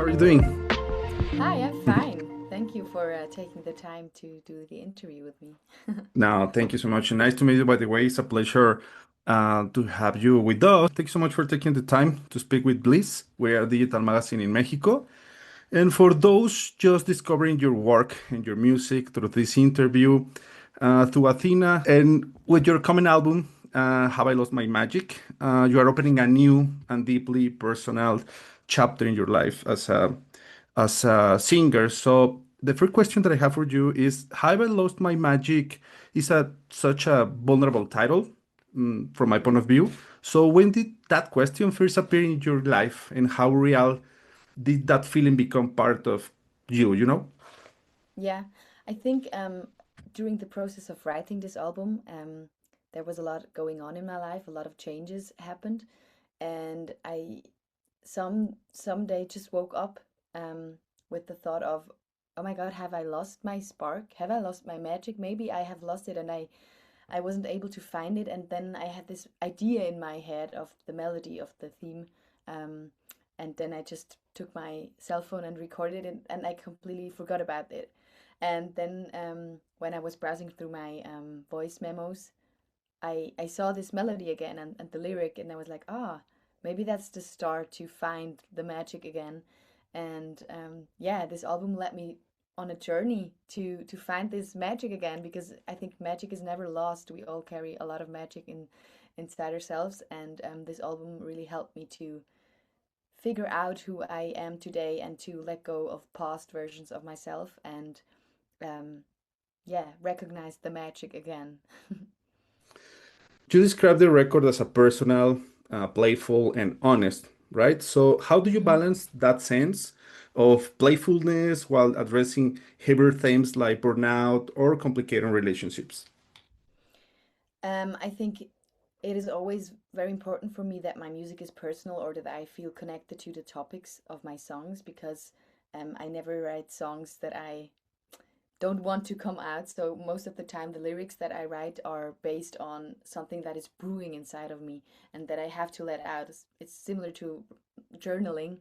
are you doing? Hi, I'm fine. Thank you for taking the time to do the interview with me. No, thank you so much. Nice to meet you, by the way. It's a pleasure to have you with us. Thank you so much for taking the time to speak with Blizz. We are a digital magazine in Mexico. And for those just discovering your work and your music through this interview, To Athena, and with your coming album, Have I Lost My Magic? You are opening a new and deeply personal chapter in your life as a singer. So the first question that I have for you is, Have I Lost My Magic is such a vulnerable title from my point of view. So when did that question first appear in your life, and how real did that feeling become part of you? Yeah, I think during the process of writing this album, there was a lot going on in my life. A lot of changes happened, and I someday just woke up with the thought of, oh my God, have I lost my spark? Have I lost my magic? Maybe I have lost it, and I wasn't able to find it. And then I had this idea in my head of the melody of the theme. Um, and then I just took my cell phone and recorded it, and I completely forgot about it. And then when I was browsing through my voice memos, I saw this melody again and the lyric, and I was like, ah, maybe that's the start to find the magic again. And yeah, this album led me on a journey to find this magic again, because I think magic is never lost. We all carry a lot of magic inside ourselves, and this album really helped me to figure out who I am today and to let go of past versions of myself and um, yeah, recognize the magic again. You describe the record as a personal, playful, and honest, right? So how do you Mhm. balance that sense of playfulness while addressing heavier themes like burnout or complicated relationships? I think it is always very important for me that my music is personal, or that I feel connected to the topics of my songs, because I never write songs that I don't want to come out. So most of the time, the lyrics that I write are based on something that is brewing inside of me and that I have to let out. It's similar to journaling,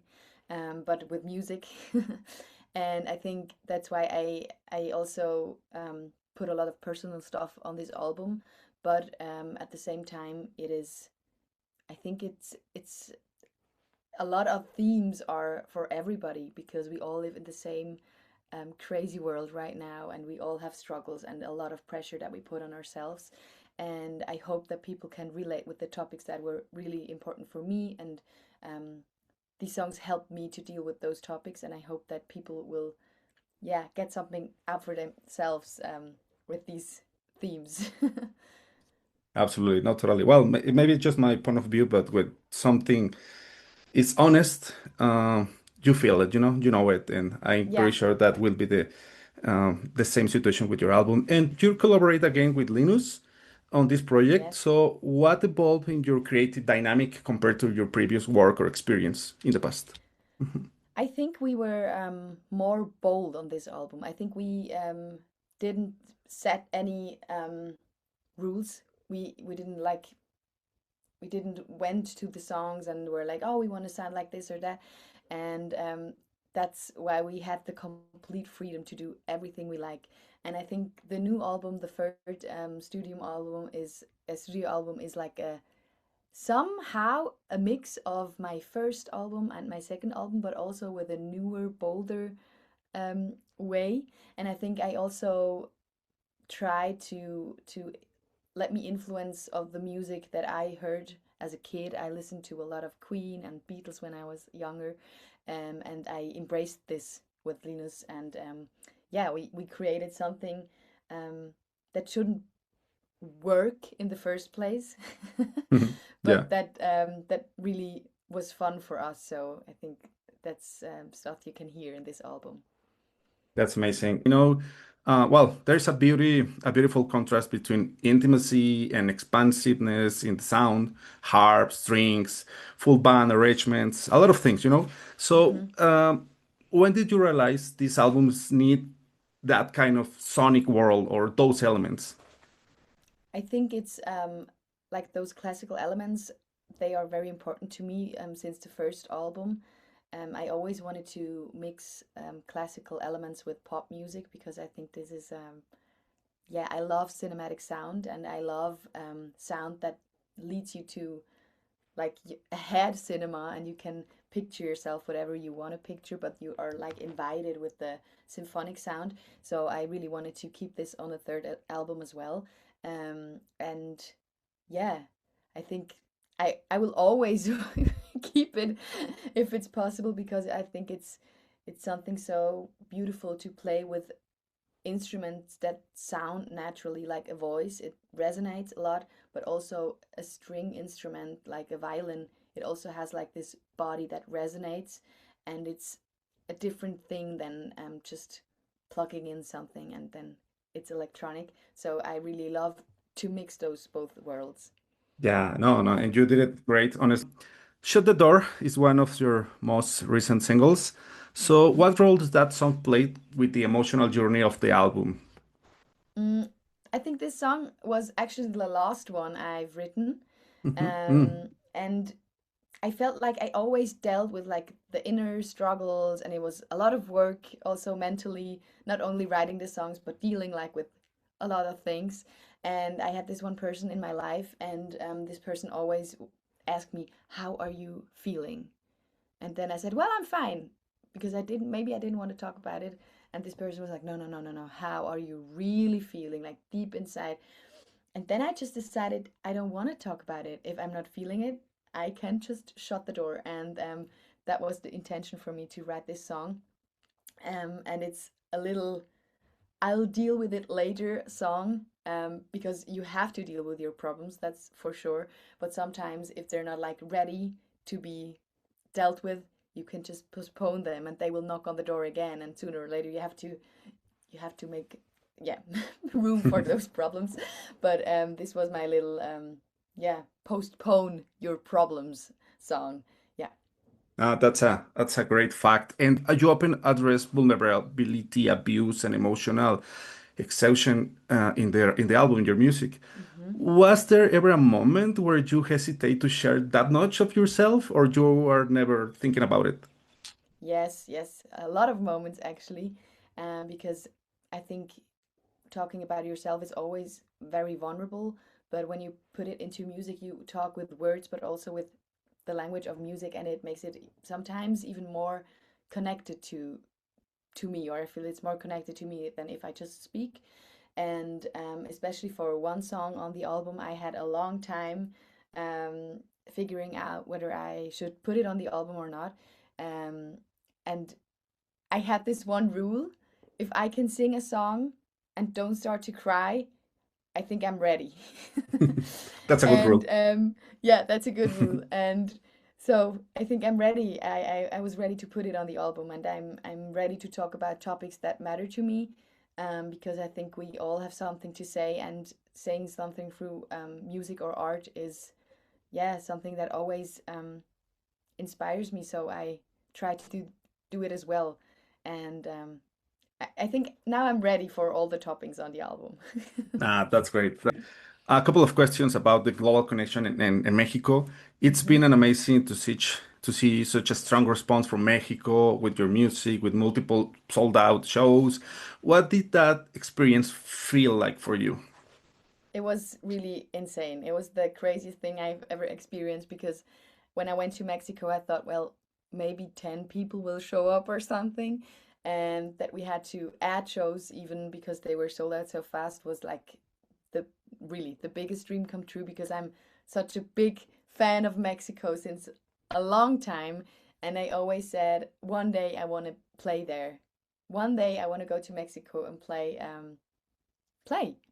but with music. And I think that's why I also put a lot of personal stuff on this album. But at the same time, it is. I think it's a lot of themes are for everybody, because we all live in the same crazy world right now, and we all have struggles and a lot of pressure that we put on ourselves. And I hope that people can relate with the topics that were really important for me. And um, these songs help me to deal with those topics. And I hope that people will, yeah, get something out for themselves with these themes. Absolutely, not totally. Well, maybe it's just my point of view, but with something is honest, you feel it, you know it, and I'm pretty Yeah. sure that will be the same situation with your album. And you collaborate again with Linus on this project. Yes. So, what evolved in your creative dynamic compared to your previous work or experience in the past? I think we were more bold on this album. I think we didn't set any rules. We didn't like, we didn't went to the songs and were like, oh, we want to sound like this or that. And that's why we had the complete freedom to do everything we like. And I think the new album, the third studio album, is like a somehow a mix of my first album and my second album, but also with a newer, bolder way. And I think I also try to let me influence of the music that I heard as a kid. I listened to a lot of Queen and Beatles when I was younger, and I embraced this with Linus. And yeah, we created something that shouldn't work in the first place, Yeah. but that really was fun for us. So I think that's stuff you can hear in this album. That's amazing. Well, there's a beautiful contrast between intimacy and expansiveness in the sound, harp, strings, full band arrangements, a lot of things. So, Mhm. when did you realize these albums need that kind of sonic world or those elements? I think it's like those classical elements, they are very important to me since the first album. I always wanted to mix classical elements with pop music because I think this is yeah, I love cinematic sound, and I love sound that leads you to like ahead cinema, and you can picture yourself whatever you want to picture, but you are like invited with the symphonic sound. So I really wanted to keep this on a third album as well. And yeah, I think I will always keep it if it's possible, because I think it's something so beautiful to play with instruments that sound naturally like a voice. It resonates a lot, but also a string instrument like a violin, it also has like this body that resonates, and it's a different thing than just plugging in something and then it's electronic. So I really love to mix those both worlds. Yeah, no, no, and you did it great. Honestly, Shut the Door is one of your most recent singles. So, Mhm. what role does that song play with the emotional journey of the album? Mm, I think this song was actually the last one I've written. Mm. And I felt like I always dealt with like the inner struggles, and it was a lot of work also mentally, not only writing the songs, but dealing like with a lot of things. And I had this one person in my life, and this person always asked me, "How are you feeling?" And then I said, "Well, I'm fine," because maybe I didn't want to talk about it. And this person was like, "No, no, no, no, no. How are you really feeling, like deep inside?" And then I just decided I don't want to talk about it. If I'm not feeling it, I can just shut the door. And that was the intention for me to write this song. And it's a little I'll deal with it later song, because you have to deal with your problems, that's for sure. But sometimes if they're not like ready to be dealt with, you can just postpone them and they will knock on the door again. And sooner or later you have to make, yeah, room for those problems. But this was my little yeah, postpone your problems song. Yeah. That's a great fact. And you often address vulnerability, abuse, and emotional exhaustion in the album, in your music. Hmm. Was there ever a moment where you hesitate to share that much of yourself, or you are never thinking about it? Yes, yes, a lot of moments actually, because I think talking about yourself is always very vulnerable. But when you put it into music, you talk with words, but also with the language of music, and it makes it sometimes even more connected to me, or I feel it's more connected to me than if I just speak. And especially for one song on the album, I had a long time figuring out whether I should put it on the album or not. Um, and I had this one rule: if I can sing a song and don't start to cry, I think I'm ready. That's a good And rule. yeah, that's a good rule. And so I think I'm ready. I was ready to put it on the album, and I'm ready to talk about topics that matter to me, because I think we all have something to say, and saying something through music or art is, yeah, something that always inspires me. So I try to do it as well. And I think now I'm ready for all the toppings on the album. That's great. A couple of questions about the global connection in Mexico. It's Hmm. been an amazing to see such a strong response from Mexico with your music, with multiple sold out shows. What did that experience feel like for you? It was really insane. It was the craziest thing I've ever experienced, because when I went to Mexico, I thought, well, maybe 10 people will show up or something. And that we had to add shows even because they were sold out so fast was like the really the biggest dream come true, because I'm such a big fan of Mexico since a long time. And I always said, one day I want to play there. One day I want to go to Mexico and play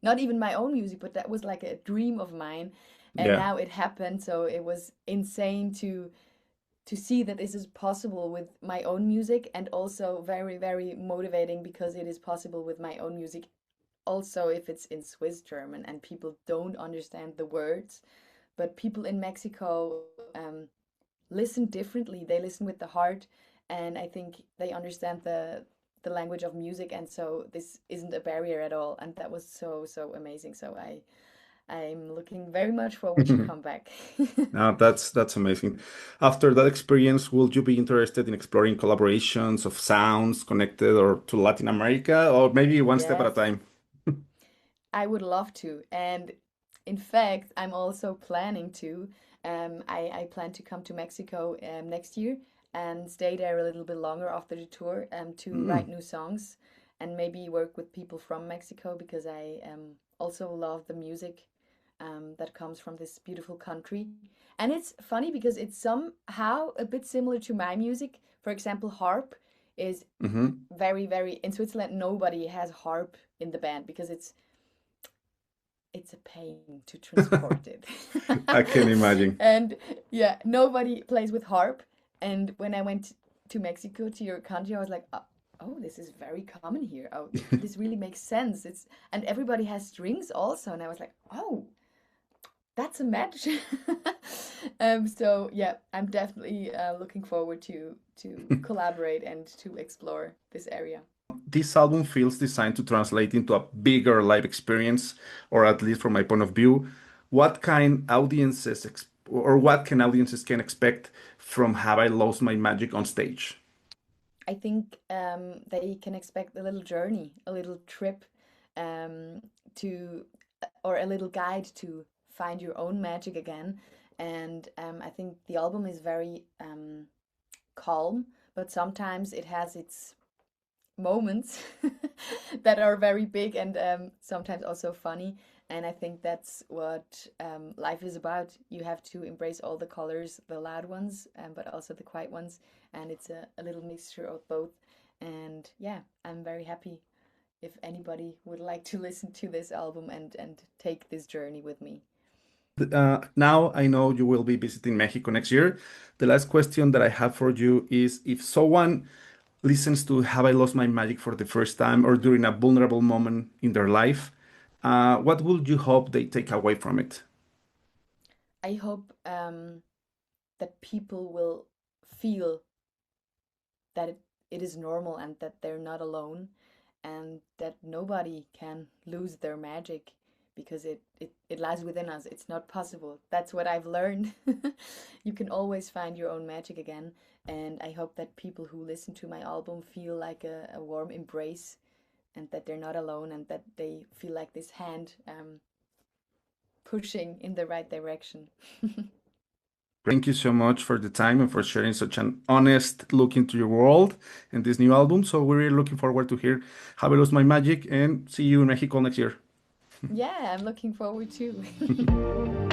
not even my own music, but that was like a dream of mine. And Yeah. now it happened, so it was insane to see that this is possible with my own music, and also very, very motivating because it is possible with my own music also if it's in Swiss German and people don't understand the words. But people in Mexico listen differently, they listen with the heart, and I think they understand the language of music, and so this isn't a barrier at all. And that was so, so amazing. So I'm looking very much forward to come back. That's amazing. After that experience, will you be interested in exploring collaborations of sounds connected or to Latin America, or maybe one step at a Yes, time? I would love to. And in fact, I'm also planning to. I plan to come to Mexico next year and stay there a little bit longer after the tour to write Mm. new songs and maybe work with people from Mexico because I also love the music that comes from this beautiful country. And it's funny because it's somehow a bit similar to my music. For example, harp is Hmm. very, in Switzerland, nobody has harp in the band because it's a pain to transport it. I can imagine. And yeah, nobody plays with harp. And when I went to Mexico, to your country, I was like, oh, this is very common here. Oh, this really makes sense. It's and everybody has strings also. And I was like, oh, that's a match. So yeah, I'm definitely looking forward to collaborate and to explore this area. This album feels designed to translate into a bigger live experience, or at least from my point of view. What can audiences can expect from Have I Lost My Magic on stage? I think they can expect a little journey, a little trip um, to, or a little guide to find your own magic again. And I think the album is very calm, but sometimes it has its moments that are very big and sometimes also funny. And I think that's what life is about. You have to embrace all the colors, the loud ones, but also the quiet ones. And it's a little mixture of both. And yeah, I'm very happy if anybody would like to listen to this album and take this journey with me. Now I know you will be visiting Mexico next year. The last question that I have for you is if someone listens to Have I Lost My Magic for the first time or during a vulnerable moment in their life, what would you hope they take away from it? I hope that people will feel that it is normal and that they're not alone and that nobody can lose their magic because it lies within us. It's not possible. That's what I've learned. You can always find your own magic again. And I hope that people who listen to my album feel like a warm embrace and that they're not alone and that they feel like this hand pushing in the right direction. Thank you so much for the time and for sharing such an honest look into your world and this new album. So we're really looking forward to hear Have I Lost My Magic and see you in Mexico next year. Yeah, I'm looking forward to.